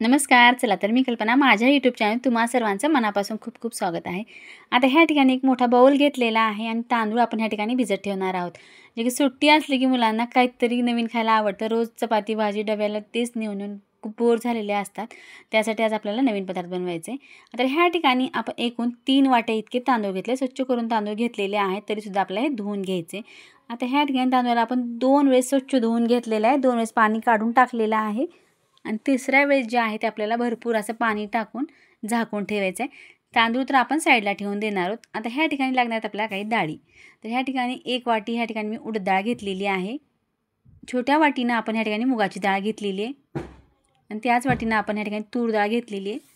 नमस्कार. चला तर मी कल्पना माझ्या यूट्यूब चॅनल तुम्हा सर्वांचं मनापासून खूप खूप स्वागत आहे. आता ह्या ठिकाणी एक मोठा बाउल घेतलेला आहे आणि तांदूळ आपण ह्या ठिकाणी भिजत ठेवणार आहोत. जे की सुट्टी असली की मुलांना काहीतरी नवीन खायला आवडतं. रोज चपाती भाजी डब्याला तेच नेऊन नेऊन खूप बोर झालेले असतात. त्यासाठी आज आपल्याला नवीन पदार्थ बनवायचे. आता ह्या ठिकाणी आपण एकूण 3 वाट्या इतके तांदूळ घेतले. स्वच्छ करून तांदूळ घेतलेले आहेत, तरीसुद्धा आपल्याला हे धुवून घ्यायचे. आता ह्या ठिकाणी तांदूळाला आपण 2 वेळेस स्वच्छ धुवून घेतलेलं आहे, 2 वेळेस पाणी काढून टाकलेलं आहे. आणि तिसऱ्या वेळेस जे आहे ते आपल्याला भरपूर असं पाणी टाकून झाकून ठेवायचं आहे. तांदूळ तर आपण साईडला ठेवून देणार आहोत. आता ह्या ठिकाणी लागणार आहेत आपल्याला काही डाळी. तर ह्या ठिकाणी 1 वाटी ह्या ठिकाणी मी उडद डाळ घेतलेली आहे. छोट्या वाटीनं आपण ह्या ठिकाणी मुगाची डाळ घेतलेली आहे आणि त्याच वाटीनं आपण ह्या ठिकाणी तूर डाळ घेतलेली आहे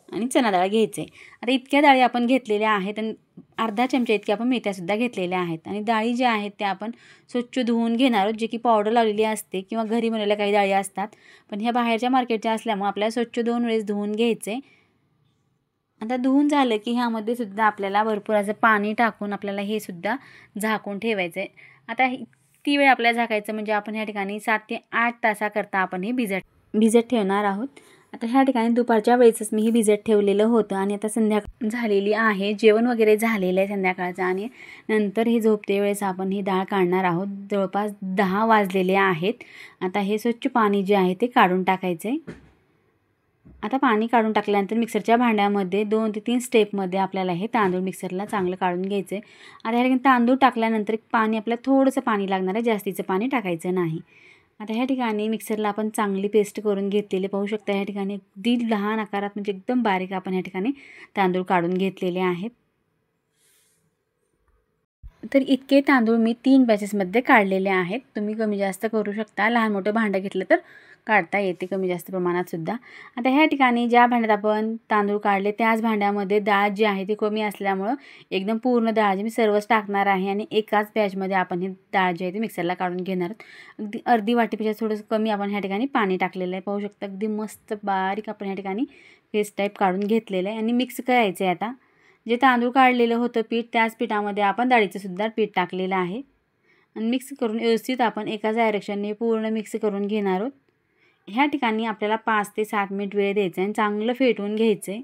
आणि चना डाळ घ्यायचं आहे. आता इतक्या डाळी आपण घेतलेल्या आहेत आणि अर्धा चमचा इतक्या आपण मेथ्यासुद्धा घेतलेल्या आहेत. आणि डाळी ज्या आहेत त्या आपण स्वच्छ धुवून घेणार आहोत, जे की पावडर लावलेली असते किंवा घरी बनवलेल्या काही डाळी असतात. पण ह्या बाहेरच्या मार्केटच्या असल्यामुळे आपल्याला स्वच्छ 2 वेळेस धुवून घ्यायचे. आता धुवून झालं की ह्यामध्ये सुद्धा आपल्याला भरपूर असं पाणी टाकून आपल्याला हे सुद्धा झाकून ठेवायचं आहे. आता ती वेळ आपल्याला झाकायचं म्हणजे आपण ह्या ठिकाणी 7 ते 8 तासाकरता आपण हे भिजत ठेवणार आहोत. आता ह्या ठिकाणी दुपारच्या वेळेसच मी हे भिजत ठेवलेलं होतं आणि आता संध्याकाळ झालेली आहे. जेवण वगैरे झालेलं आहे संध्याकाळचं आणि नंतर हे झोपते वेळेस आपण ही डाळ काढणार आहोत. जवळपास 10 वाजलेले आहेत. आता हे स्वच्छ पाणी जे आहे ते काढून टाकायचं आहे. आता पाणी काढून टाकल्यानंतर मिक्सरच्या भांड्यामध्ये 2 ते 3 स्टेपमध्ये आपल्याला हे तांदूळ मिक्सरला चांगलं काढून घ्यायचं आहे. आता ह्या ठिकाणी तांदूळ टाकल्यानंतर पाणी आपल्याला थोडंसं पाणी लागणार आहे, जास्तीचं पाणी टाकायचं नाही. आता ह्या ठिकाणी मिक्सरला आपण चांगली पेस्ट करून घेतलेली पाहू शकता. ह्या ठिकाणी अगदी लहान आकारात म्हणजे एकदम बारीक आपण ह्या ठिकाणी तांदूळ काढून घेतलेले आहेत. तर इतके तांदूळ मी 3 बॅचेसमध्ये काढलेले आहेत. तुम्ही कमी जास्त करू शकता. लहान मोठं भांडं घेतलं तर काढता येते कमी जास्त प्रमाणात सुद्धा. आता ह्या ठिकाणी ज्या भांड्यात आपण तांदूळ काढले त्याच भांड्यामध्ये डाळ जी आहे ती कमी असल्यामुळं एकदम पूर्ण डाळ जी मी सर्वच टाकणार आहे आणि एकाच बॅचमध्ये आपण ही डाळ जी आहे ती मिक्सरला काढून घेणार आहोत. अगदी अर्धी वाटीपेक्षा थोडंसं कमी आपण ह्या ठिकाणी पाणी टाकलेलं आहे. पाहू शकता अगदी मस्त बारीक आपण ह्या ठिकाणी पेस्ट टाईप काढून घेतलेलं आहे आणि मिक्स करायचं आहे. आता जे तांदूळ काढलेलं होतं पीठ त्याच पिठामध्ये आपण डाळीचं सुद्धा पीठ टाकलेलं आहे आणि मिक्स करून व्यवस्थित आपण एकाच डायरेक्शनने पूर्ण मिक्स करून घेणार आहोत. ह्या ठिकाणी आपल्याला 5 ते 7 मिनिट वेळ द्यायचा आहे आणि चांगलं फेटवून घ्यायचं आहे.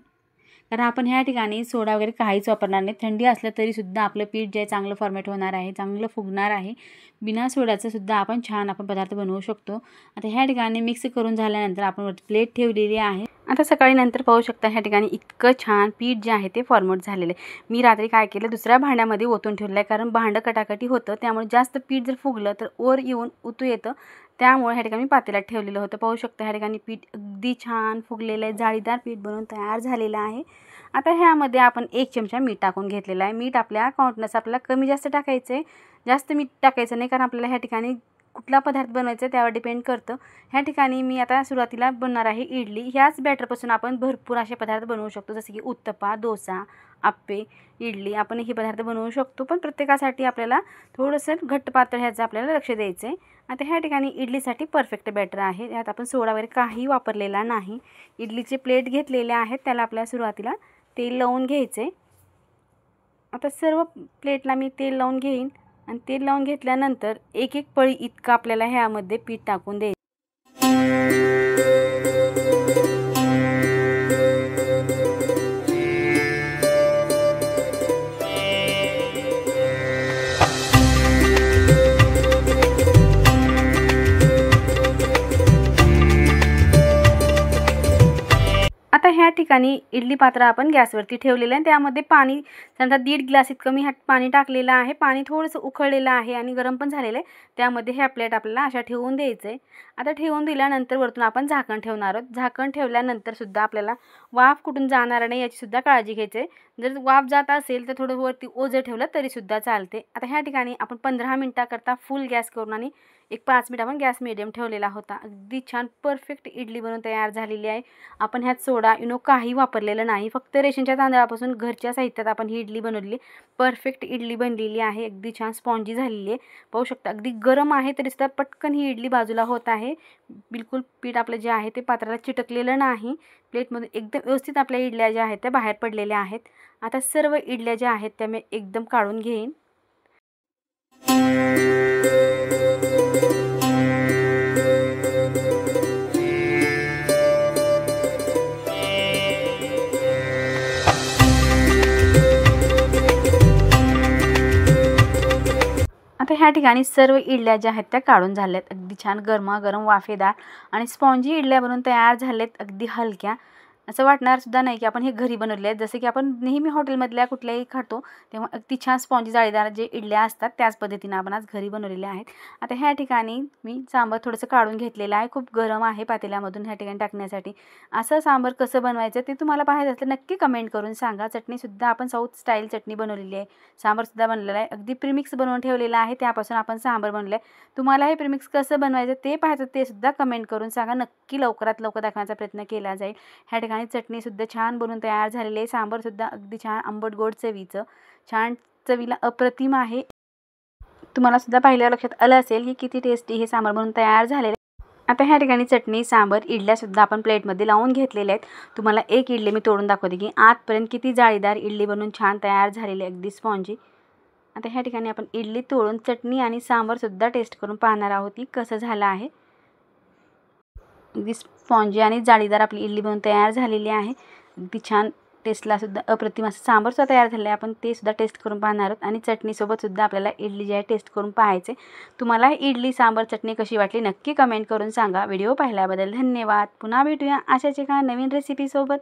कारण आपण ह्या ठिकाणी सोडा वगैरे काहीच वापरणार नाही. थंडी असलं तरीसुद्धा आपलं पीठ जे आहे चांगलं फॉर्मेट होणार आहे, चांगलं फुगणार आहे. बिना सोड्याचं सुद्धा आपण छान पदार्थ बनवू शकतो. आता ह्या ठिकाणी मिक्स करून झाल्यानंतर आपण वरती प्लेट ठेवलेली आहे. आता सकाळी नंतर पाहू शकता ह्या ठिकाणी इतकं छान पीठ जे आहे ते फॉर्मेट झालेलं आहे. मी रात्री काय केलं दुसऱ्या भांड्यामध्ये ओतून ठेवलं आहे, कारण भांडं कटाकटी होतं त्यामुळे जास्त पीठ जर फुगलं तर वर येऊन उतू येतं. त्यामुळे ह्या ठिकाणी मी पातेल्यात ठेवलेलं होतं. पाहू शकता ह्या ठिकाणी पीठ अगदी छान फुगलेलं आहे, जाळीदार पीठ बनवून तयार झालेलं आहे. आता ह्यामध्ये आपण 1 चमचा मीठ टाकून घेतलेलं आहे. मीठ आपल्या काउंटनस आपल्याला कमी जास्त टाकायचं आहे, जास्त मीठ टाकायचं नाही, कारण आपल्याला ह्या ठिकाणी कुठला पदार्थ बनवायचा आहे त्यावर डिपेंड करतं. ह्या ठिकाणी मी आता सुरुवातीला बनणार आहे इडली. ह्याच बॅटरपासून आपण भरपूर असे पदार्थ बनवू शकतो, जसे की उत्तप्पा, डोसा, आप्पे, इडली आपण हे पदार्थ बनवू शकतो. पण प्रत्येकासाठी आपल्याला थोडंसं घट्ट पातळ ह्याचं आपल्याला लक्ष द्यायचं आहे. आता ह्या ठिकाणी इडलीसाठी परफेक्ट बॅटर आहे. यात आपण सोडा वगैरे काही वापरलेला नाही. इडलीचे प्लेट घेतलेले आहेत, त्याला आपल्याला सुरुवातीला तेल लावून घ्यायचं आहे. आता सर्व प्लेटला मी तेल लावून घेईन आणि तेल लावून घेतल्यानंतर एक एक पळी इतकं आपल्याला ह्यामध्ये पीठ टाकून द्यायचं. आता ह्या ठिकाणी इडली पात्र आपण गॅसवरती ठेवलेलं आहे. त्यामध्ये पाणी समजा 1.5 ग्लास इतकं मी पाणी टाकलेलं आहे. पाणी थोडंसं उकळलेलं आहे आणि गरम पण झालेलं आहे. त्यामध्ये ह्या प्लेट आपल्याला अशा ठेवून द्यायचं आहे. आता ठेवून दिल्यानंतर वरतून आपण झाकण ठेवणार आहोत. झाकण ठेवल्यानंतर सुद्धा आपल्याला वाफ कुठून जाणार नाही याचीसुद्धा काळजी घ्यायची आहे. जर वाफ जात असेल तर थोडं वरती ओझं ठेवलं तरीसुद्धा चालते. आता ह्या ठिकाणी आपण 15 मिनटाकरता फुल गॅस करून आणि एक 5 मिनिट आपण गॅस मीडियम ठेवलेला होता. अगदी छान परफेक्ट इडली बनवून तयार झालेली आहे. आपण ह्यात सोडा काही वापरलेलं नाही, फक्त रेशनच्या तांदळापासून घरच्या साहित्यात आपण ही इडली बनवलेली. परफेक्ट इडली बनलेली आहे, अगदी छान स्पॉन्जी झालेली आहे. पाहू शकता अगदी गरम आहे तरीसुद्धा पटकन ही इडली बाजूला होत आहे. बिलकुल पीठ आपलं जे आहे ते पात्राला चिटकलेलं नाही. प्लेटमधून एकदम व्यवस्थित आपल्या इडल्या ज्या आहेत त्या बाहेर पडलेल्या आहेत. आता सर्व इडल्या ज्या आहेत त्या मी एकदम काढून घेईन. ह्या ठिकाणी सर्व इडल्या ज्या आहेत त्या काढून झाल्यात. अगदी छान गरमागरम वाफेदार आणि स्पॉन्जी इडल्या बनवून तयार झाल्यात. अगदी हलक्या, असं वाटणार सुद्धा नाही की आपण हे घरी बनवले आहेत. जसे की आपण नेहमी हॉटेलमधल्या कुठल्याही खातो तेव्हा अगदी छान स्पॉन्जी जाळीदार जे इडल्या असतात त्याच पद्धतीने आपण आज घरी बनवलेल्या आहेत. आता ह्या ठिकाणी मी सांबार थोडंसं काढून घेतलेलं आहे. खूप गरम आहे पातेल्यामधून ह्या ठिकाणी टाकण्यासाठी. असं सांबार कसं बनवायचं ते तुम्हाला पाहायचं असलं नक्की कमेंट करून सांगा. चटणीसुद्धा आपण साऊथ स्टाईल चटणी बनवलेली आहे. सांबारसुद्धा बनलेला आहे. अगदी प्रीमिक्स बनवून ठेवलेलं आहे, त्यापासून आपण सांबार बनवलं आहे. तुम्हाला हे प्रीमिक्स कसं बनवायचं ते पाहायचं ते सुद्धा कमेंट करून सांगा. नक्की लवकरात लवकर दाखवण्याचा प्रयत्न केला जाईल. ह्या ठिकाणी चटणीसुद्धा छान बनवून तयार झालेली आहे. सांबारसुद्धा अगदी छान आंबट गोड चवीचं, छान चवीला अप्रतिम आहे. तुम्हाला सुद्धा पाहिल्यावर लक्षात आलं असेल की किती टेस्टी हे सांबार बनवून तयार झालेले. आता ह्या ठिकाणी चटणी सांबार इडल्यासुद्धा आपण प्लेटमध्ये लावून घेतलेल्या आहेत. तुम्हाला एक इडली मी तोडून दाखवते की आतपर्यंत किती जाळीदार इडली बनवून छान तयार झालेली अगदी स्पॉन्जी. आता ह्या ठिकाणी आपण इडली तोडून चटणी आणि सांबारसुद्धा टेस्ट करून पाहणार आहोत की कसं झालं आहे. अगदी स्पॉन्जी आणि जाळीदार आपली इडली बनवून तयार झालेली आहे. अगदी छान, टेस्टला सुद्धा अप्रतिम असं सांबारसुद्धा तयार झालं आहे. आपण ते सुद्धा टेस्ट करून पाहणार आहोत आणि चटणीसोबत सुद्धा आपल्याला इडली जी आहे टेस्ट करून पाहायचे. तुम्हाला इडली सांबार चटणी कशी वाटली नक्की कमेंट करून सांगा. व्हिडिओ पाहिल्याबद्दल धन्यवाद. पुन्हा भेटूया अशाच एका नवीन रेसिपीसोबत.